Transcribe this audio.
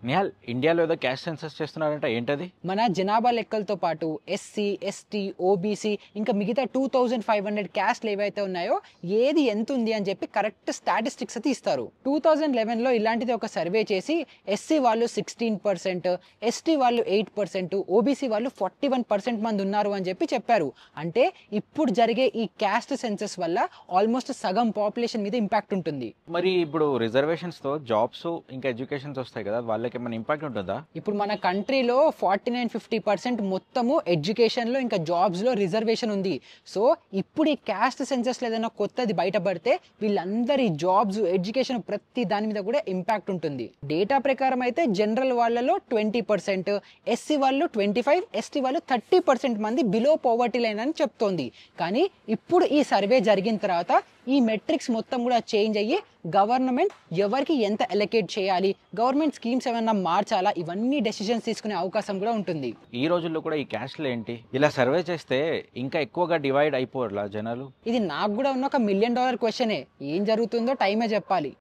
నిహాల్, ఇండియాలో ఏదో caste census చేస్తున్నారంట, ఏంటది? మన జనాభా లెక్కలతో పాటు ఎస్సీ, ఎస్టీ, ఓబీసీ ఇంకా మిగతా 2500 క్యాస్ట్లు ఏవైతే ఉన్నాయో ఏది ఎంత ఉంది అని చెప్పి కరెక్ట్ స్టాటిస్టిక్స్ అయితే ఇస్తారు. 2011లో ఇలాంటిది ఒక సర్వే చేసి ఎస్సీ వాళ్ళు 16%, ఎస్టీ వాళ్ళు 8%, ఓబీసీ వాళ్ళు 41% మంది ఉన్నారు అని చెప్పి చెప్పారు. అంటే ఇప్పుడు జరిగే ఈ క్యాస్ట్ సెన్సస్ వల్ల ఆల్మోస్ట్ సగం పాపులేషన్ మీద ఇంపాక్ట్ ఉంటుంది. మరి ఇప్పుడు రిజర్వేషన్స్తో జాబ్స్ ఇంకా ఎడ్యుకేషన్స్ వస్తాయి కదా, వాళ్ళకి ఏమైనా ఇంపాక్ట్ ఉంటుందా? ఇప్పుడు మన కంట్రీలో 49-50% మొత్తము ఎడ్యుకేషన్లో ఇంకా జాబ్స్లో రిజర్వేషన్ ఉంది. సో ఇప్పుడు ఈ క్యాస్ట్ సెన్సస్లో ఏదైనా కొత్తది బయటపడితే వీళ్ళందరి జాబ్స్, ఎడ్యుకేషన్ ప్రతి దాని మీద కూడా ఇంపాక్ట్ ఉంటుంది. డేటా ప్రకారం అయితే జనరల్ వాళ్ళలో 20%, ఎస్సీ వాళ్ళు 25%, ఎస్టీ వాళ్ళు 30% మంది బిలో పోవర్టీ లైన్ అని చెప్తోంది. కానీ ఇప్పుడు ఈ సర్వే జరిగిన తర్వాత ఈ మెట్రిక్స్ మొత్తం కూడా చేంజ్ అయ్యి గవర్నమెంట్ ఎవరికి ఎంత అలొకేట్ చేయాలి, గవర్నమెంట్ స్కీమ్స్ ఏమైనా మార్చాలా, ఇవన్నీ డెసిషన్స్ తీసుకునే అవకాశం కూడా ఉంటుంది. ఈ రోజుల్లో కూడా ఈ క్యాస్ట్లు ఏంటి, ఇలా సర్వే చేస్తే ఇంకా ఎక్కువగా డివైడ్ అయిపోర్లా జనాలు? ఇది నాకు కూడా ఉన్న ఒక $1 మిలియన్ క్వశ్చనే. ఏం జరుగుతుందో టైమే చెప్పాలి.